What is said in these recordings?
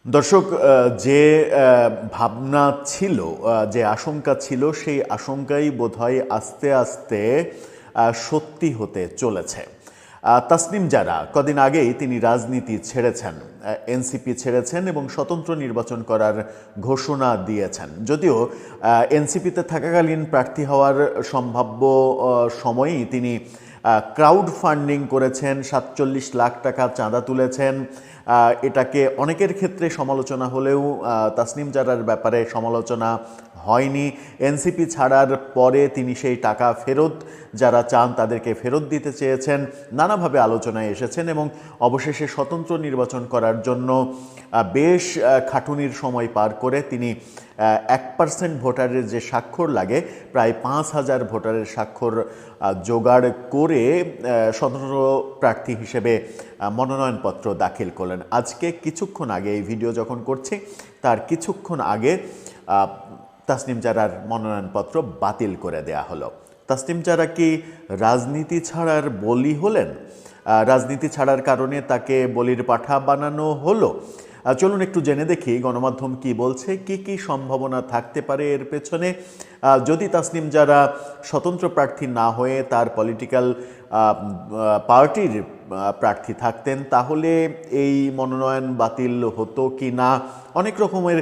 দর্শক, যে ভাবনা ছিল, যে আশঙ্কা ছিল, সেই আশঙ্কাই বোধহয় আস্তে আস্তে সত্যি হতে চলেছে। তাসনিম জারা কদিন আগেই তিনি রাজনীতি ছেড়েছেন, এনসিপি ছেড়েছেন এবং স্বতন্ত্র নির্বাচন করার ঘোষণা দিয়েছেন। যদিও এনসিপিতে থাকাকালীন প্রার্থী হওয়ার সম্ভাব্য সময়েই তিনি ক্রাউড ফান্ডিং করেছেন, ৪৭ লাখ টাকা চাঁদা তুলেছেন। এটাকে অনেকের ক্ষেত্রে সমালোচনা হলেও তাসনিম জারার ব্যাপারে সমালোচনা হয়নি। এনসিপি ছাড়ার পরে তিনি সেই টাকা ফেরত, যারা চান তাদেরকে ফেরত দিতে চেয়েছেন, নানাভাবে আলোচনায় এসেছেন এবং অবশেষে স্বতন্ত্র নির্বাচন করার জন্য বেশ খাটুনির সময় পার করে তিনি 1% ভোটারের যে স্বাক্ষর লাগে, প্রায় 5,000 ভোটারের স্বাক্ষর জোগাড় করে স্বতন্ত্র প্রার্থী হিসেবে মনোনয়নপত্র দাখিল করলেন। আজকে কিছুক্ষণ আগে, এই ভিডিও যখন করছি তার কিছুক্ষণ আগে তাসনিম জারার মনোনয়নপত্র বাতিল করে দেয়া হলো। তাসনিম জারা কি রাজনীতি ছাড়ার বলি হলেন? রাজনীতি ছাড়ার কারণে তাকে বলির পাঠা বানানো হলো? চলুন একটু জেনে দেখি গণমাধ্যম কি বলছে, কি কি সম্ভাবনা থাকতে পারে এর পেছনে। যদি তাসনিম জারা স্বতন্ত্র প্রার্থী না হয়ে তার পলিটিক্যাল পার্টির প্রার্থী থাকতেন, তাহলে এই মনোনয়ন বাতিল হতো কি না, অনেক রকমের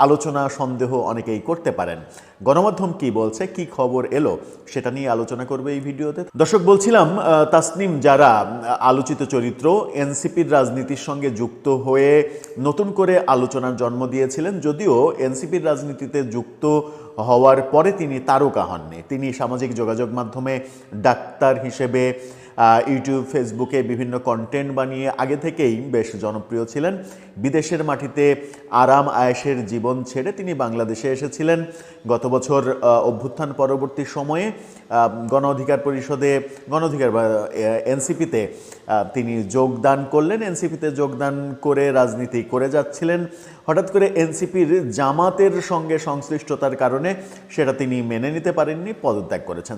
আলোচনা, সন্দেহ অনেকেই করতে পারেন। গণমাধ্যম কি বলছে, কি খবর এলো, সেটা নিয়ে আলোচনা করবে এই ভিডিওতে। দর্শক, বলছিলাম তাসনিম জারা আলোচিত চরিত্র, এনসিপির রাজনীতির সঙ্গে যুক্ত হয়ে নতুন করে আলোচনার জন্ম দিয়েছিলেন। যদিও এনসিপির রাজনীতিতে যুক্ত হওয়ার পরে তিনি তারকা হননি। তিনি সামাজিক যোগাযোগ মাধ্যমে ডাক্তার হিসেবে ইউটিউব, ফেসবুকে বিভিন্ন কন্টেন্ট বানিয়ে আগে থেকেই বেশ জনপ্রিয় ছিলেন। বিদেশের মাটিতে আরাম আয়েশের জীবন ছেড়ে তিনি বাংলাদেশে এসেছিলেন। গত বছর অভ্যুত্থান পরবর্তী সময়ে গণ অধিকার পরিষদে, এনসিপিতে তিনি যোগদান করলেন। এনসিপিতে যোগদান করে রাজনীতি করে যাচ্ছিলেন। হঠাৎ করে এনসিপির জামাতের সঙ্গে সংশ্লিষ্টতার কারণে সেটা তিনি মেনে নিতে পারেননি, পদত্যাগ করেছেন।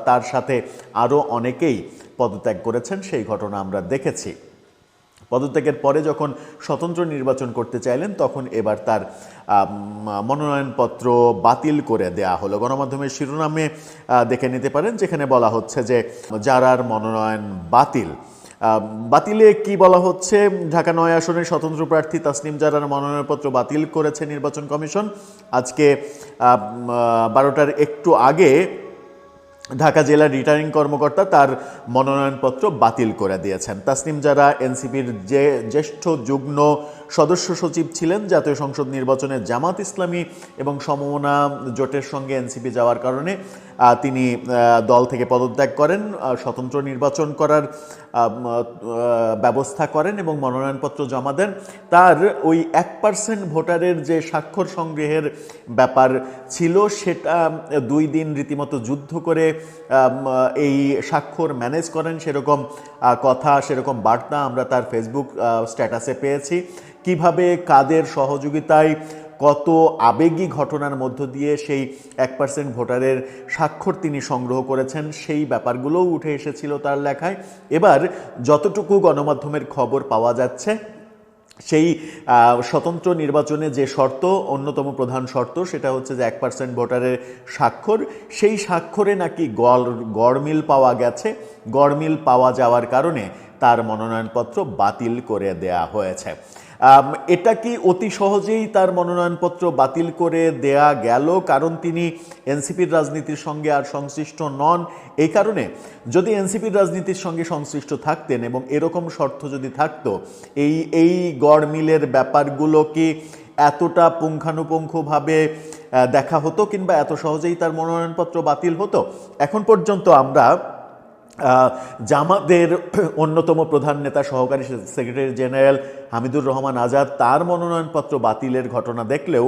তার সাথে আরও অনেকেই পদত্যাগ করেছেন, সেই ঘটনা আমরা দেখেছি। পদত্যাগের পরে যখন স্বতন্ত্র নির্বাচন করতে চাইলেন, তখন এবার তার মনোনয়নপত্র বাতিল করে দেয়া হলো। গণমাধ্যমের শিরোনামে দেখে নিতে পারেন, যেখানে বলা হচ্ছে যে জারার মনোনয়ন বাতিল। বাতিলে কি বলা হচ্ছে? ঢাকা 9 আসনের স্বতন্ত্র প্রার্থী তাসনিম জারার মনোনয়নপত্র বাতিল করেছে নির্বাচন কমিশন। আজকে 12টার একটু আগে ঢাকা জেলার রিটার্নিং কর্মকর্তা তার মনোনয়নপত্র বাতিল করে দিয়েছেন। তাসনিম জারা এনসিপির যে জ্যেষ্ঠ যুগ্ম সদস্য সচিব ছিলেন। জাতীয় সংসদ নির্বাচনে জামাত ইসলামী এবং সমমনা জোটের সঙ্গে এনসিপি যাওয়ার কারণে তিনি দল থেকে পদত্যাগ করেন, স্বতন্ত্র নির্বাচন করার ব্যবস্থা করেন এবং মনোনয়নপত্র জমা দেন। তার ওই 1% ভোটারের যে স্বাক্ষর সংগ্রহের ব্যাপার ছিল, সেটা 2 দিন রীতিমতো যুদ্ধ করে এই স্বাক্ষর ম্যানেজ করেন, সেরকম কথা, সেরকম বার্তা আমরা তার ফেসবুক স্ট্যাটাসে পেয়েছি। কিভাবে, কাদের সহযোগিতায়, কত আবেগী ঘটনার মধ্য দিয়ে সেই 1% ভোটারের স্বাক্ষর তিনি সংগ্রহ করেছেন, সেই ব্যাপারগুলোও উঠে এসেছিল তার লেখায়। এবার যতটুকু গণমাধ্যমের খবর পাওয়া যাচ্ছে, সেই স্বতন্ত্র নির্বাচনে যে শর্ত, অন্যতম প্রধান শর্ত, সেটা হচ্ছে যে 1% ভোটারের স্বাক্ষর। সেই স্বাক্ষরে নাকি গড়মিল পাওয়া গেছে। গড়মিল পাওয়া যাওয়ার কারণে তার মনোনয়নপত্র বাতিল করে দেয়া হয়েছে। এটা কি অতি সহজেই তার মনোনয়নপত্র বাতিল করে দেয়া গেল কারণ তিনি এনসিপির রাজনীতির সঙ্গে আর সংশ্লিষ্ট নন? এই কারণে? যদি এনসিপির রাজনীতির সঙ্গে সংশ্লিষ্ট থাকতেন এবং এরকম শর্ত যদি থাকতো, এই গড়মিলের ব্যাপারগুলো কি এতটা পুঙ্খানুপুঙ্খভাবে দেখা হতো, কিংবা এত সহজেই তার মনোনয়নপত্র বাতিল হতো? এখন পর্যন্ত আমরা জামাতের অন্যতম প্রধান নেতা, সহকারী সেক্রেটারি জেনারেল হামিদুর রহমান আজাদ, তার মনোনয়নপত্র বাতিলের ঘটনা দেখলেও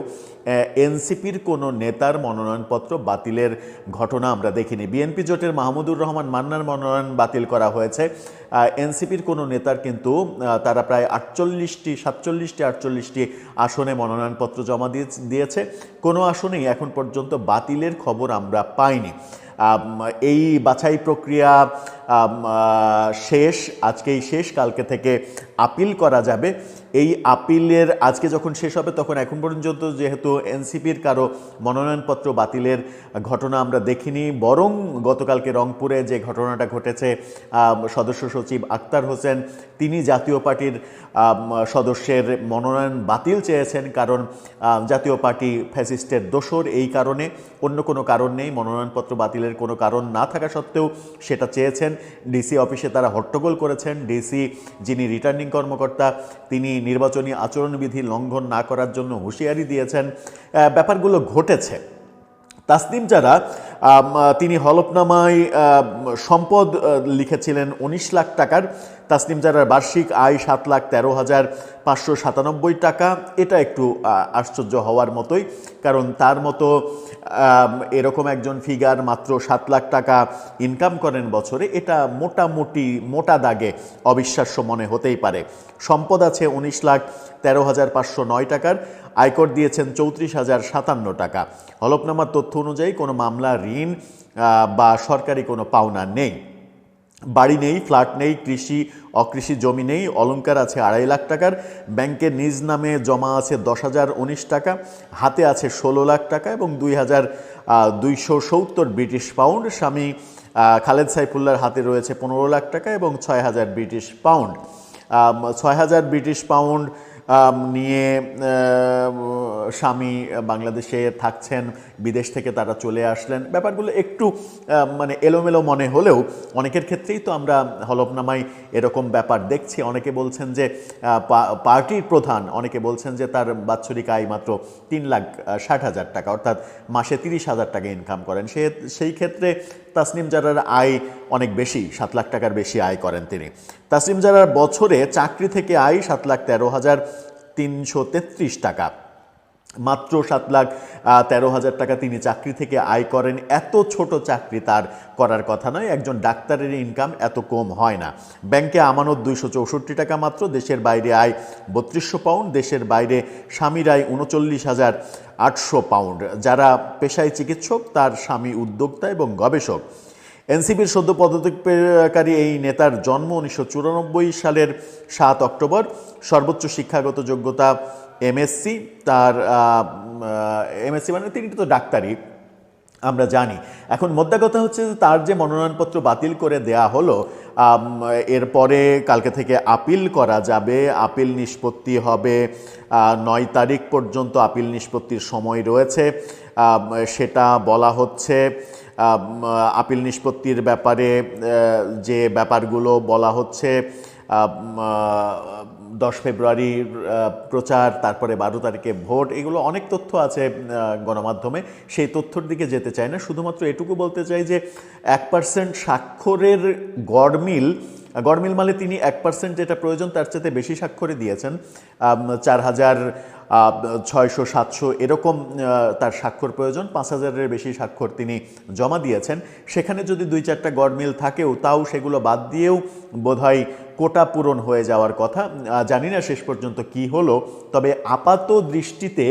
এনসিপির কোনো নেতার মনোনয়নপত্র বাতিলের ঘটনা আমরা দেখিনি। বিএনপি জোটের মাহমুদুর রহমান মান্নার মনোনয়ন বাতিল করা হয়েছে। এনসিপির কোনো নেতার কিন্তু তারা প্রায় 47টি আসনে মনোনয়নপত্র জমা দিয়েছে। কোনো আসনেই এখন পর্যন্ত বাতিলের খবর আমরা পাইনি। এই বাছাই প্রক্রিয়া শেষ, আজকেই শেষ, কালকে থেকে আপিল করা যাবে। এই আপিলের আজকে যখন শেষ হবে তখন এখন পর্যন্ত যেহেতু এনসিপির কারো মনোনয়নপত্র বাতিলের ঘটনা আমরা দেখিনি, বরং গতকালকে রংপুরে যে ঘটনাটা ঘটেছে, সদস্য সচিব আক্তার হোসেন তিনি জাতীয় পার্টির সদস্যের মনোনয়ন বাতিল চেয়েছেন, কারণ জাতীয় পার্টি ফ্যাসিস্টের দোসর, এই কারণে, অন্য কোনো কারণ নেই। মনোনয়নপত্র বাতিলের কোনো কারণ না থাকা সত্ত্বেও সেটা চেয়েছেন। ডিসি অফিসে তারা হট্টগোল করেছেন। ডিসি যিনি রিটার্নিং কর্মকর্তা তিনি নির্বাচনী আচরণবিধি লঙ্ঘন না করার জন্য হুঁশিয়ারি দিয়েছেন। ব্যাপারগুলো ঘটেছে। তাসনিম জারা তিনি হলফনামায় সম্পদ লিখেছিলেন 19 লাখ টাকার। তাসনিম জারার বার্ষিক আয় 7,13,597 টাকা। এটা একটু আশ্চর্য হওয়ার মতোই, কারণ তার মতো এরকম একজন ফিগার মাত্র 7 লাখ টাকা ইনকাম করেন বছরে, এটা মোটামুটি মোটা দাগে অবিশ্বাস্য মনে হতেই পারে। সম্পদ আছে 19,13,509 টাকার। আয়কর দিয়েছেন 34,057 টাকা। হলফনামার তথ্য অনুযায়ী কোনো মামলা, ঋণ বা সরকারি কোনো পাওনা নেই। বাড়ি নেই, ফ্ল্যাট নেই, কৃষি অকৃষি জমি নেই। অলংকার আছে 2.5 লাখ টাকার। ব্যাংকে নিজ নামে জমা আছে 10,019 টাকা। হাতে আছে 16 লাখ টাকা এবং 2,270 ব্রিটিশ পাউন্ড। স্বামী খালেদ সাইফুল্লাহর হাতে রয়েছে 15 লাখ টাকা এবং 6,000 ব্রিটিশ পাউন্ড। 6,000 ব্রিটিশ পাউন্ড নিয়ে স্বামী বাংলাদেশে থাকছেন, বিদেশ থেকে তারা চলে আসলেন। ব্যাপারগুলো একটু মানে এলোমেলো মনে হলেও অনেকের ক্ষেত্রেই তো আমরা হলফনামায় এরকম ব্যাপার দেখছি। অনেকে বলছেন যে পার্টির প্রধান, অনেকে বলছেন যে তার বাৎসরিক আয় মাত্র 3,60,000 টাকা, অর্থাৎ মাসে 30,000 টাকা ইনকাম করেন। সেই ক্ষেত্রে তাসনিম জারার আয় অনেক বেশি, 7 লাখ টাকার বেশি আয় করেন তিনি। তাসনিম জারার বছরে চাকরি থেকে আয় 7,13,333 টাকা। মাত্র 7,13,000 টাকা তিনি চাকরি থেকে আয় করেন। এত ছোট চাকরি তার করার কথা নয়। একজন ডাক্তারের ইনকাম এত কম হয় না। ব্যাংকে আমানত 264 টাকা মাত্র। দেশের বাইরে আয় 3200 পাউন্ড। দেশের বাইরে স্বামীর আয় 39,800 পাউন্ড। যারা পেশায় চিকিৎসক, তার স্বামী উদ্যোক্তা এবং গবেষক। এনসিপির সদ্য পদত্যাগকারী এই নেতার জন্ম 1994 সালের 7 অক্টোবর। সর্বোচ্চ শিক্ষাগত যোগ্যতা এমএসসি। তার এমএসসি মানে তিনি তো ডাক্তারি, আমরা জানি। এখন মোদ্দা কথা হচ্ছে যে তার যে মনোনয়নপত্র বাতিল করে দেয়া হলো, এরপরে কালকে থেকে আপিল করা যাবে। আপিল নিষ্পত্তি হবে 9 তারিখ পর্যন্ত আপিল নিষ্পত্তির সময় রয়েছে, সেটা বলা হচ্ছে। আপিল নিষ্পত্তির ব্যাপারে যে ব্যাপারগুলো বলা হচ্ছে, 10 ফেব্রুয়ারির প্রচার, তারপরে 12 তারিখে ভোট, এগুলো অনেক তথ্য আছে গণমাধ্যমে, সেই তথ্যর দিকে যেতে চাই না। শুধুমাত্র এটুকু বলতে চাই যে 1% স্বাক্ষরের গড়মিল মানে তিনি 1% যেটা প্রয়োজন তার চাইতে বেশি স্বাক্ষরে দিয়েছেন। 4,600-700 এরকম তার স্বাক্ষর প্রয়োজন। 5,000-এর বেশি স্বাক্ষর তিনি জমা দিয়েছেন। সেখানে যদি 2-4টা গড়মিল থাকেও, তাও সেগুলো বাদ দিয়েও বোধহয় কোটা পূরণ হয়ে যাওয়ার কথা। জানি না শেষ পর্যন্ত কি হলো, তবে আপাত দৃষ্টিতে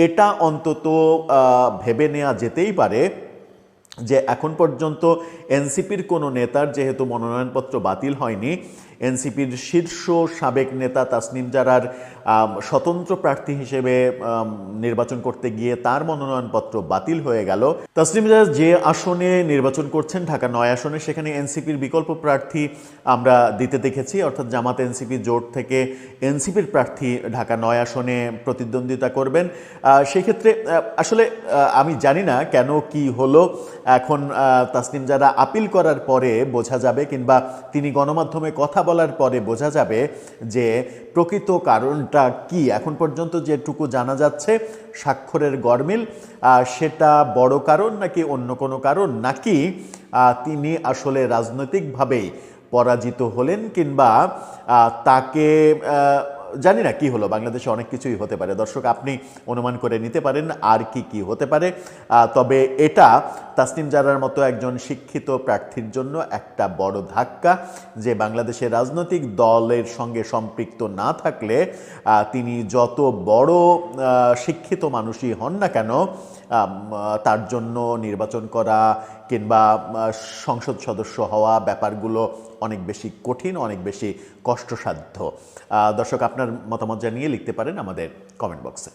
এটা অন্তত ভেবে নেওয়া যেতেই পারে যে এখন পর্যন্ত এনসিপির কোনো নেতার যেহেতু মনোনয়নপত্র বাতিল হয়নি, এনসিপির শীর্ষ সাবেক নেতা তাসনিম জারার স্বতন্ত্র প্রার্থী হিসেবে নির্বাচন করতে গিয়ে তার মনোনয়নপত্র বাতিল হয়ে গেল। তাসনিম জারা যে আসনে নির্বাচন করছেন, ঢাকা 9 আসনে, সেখানে এনসিপির বিকল্প প্রার্থী আমরা দিতে দেখেছি, অর্থাৎ জামাত এনসিপি জোট থেকে এনসিপির প্রার্থী ঢাকা 9 আসনে প্রতিদ্বন্দ্বিতা করবেন। সেক্ষেত্রে আসলে আমি জানি না কেন কি হলো। এখন তাসনিম জারা আপিল করার পরে বোঝা যাবে, কিংবা তিনি গণমাধ্যমে কথা বলার পরে বোঝা যাবে যে প্রকৃত কারণটা কি। এখন পর্যন্ত যেটুকু জানা যাচ্ছে স্বাক্ষরের গড়মিল, সেটা বড় কারণ নাকি অন্য কোনো কারণ, নাকি তিনি আসলে রাজনৈতিকভাবেই পরাজিত হলেন, কিংবা তাকে জানি না কি হলো। বাংলাদেশে অনেক কিছুই হতে পারে। দর্শক, আপনি অনুমান করে নিতে পারেন আর কি কি হতে পারে। তবে এটা তাসনিম জারার মতো একজন শিক্ষিত প্রার্থীর জন্য একটা বড় ধাক্কা, যে বাংলাদেশের রাজনৈতিক দলের সঙ্গে সম্পৃক্ত না থাকলে তিনি যত বড় শিক্ষিত মানুষই হন না কেন, তার জন্য নির্বাচন করা কিংবা সংসদ সদস্য হওয়া ব্যাপারগুলো অনেক বেশি কঠিন, অনেক বেশি কষ্টসাধ্য। দর্শক, আপনার মতামত জানিয়ে লিখতে পারেন আমাদের কমেন্ট বক্সে।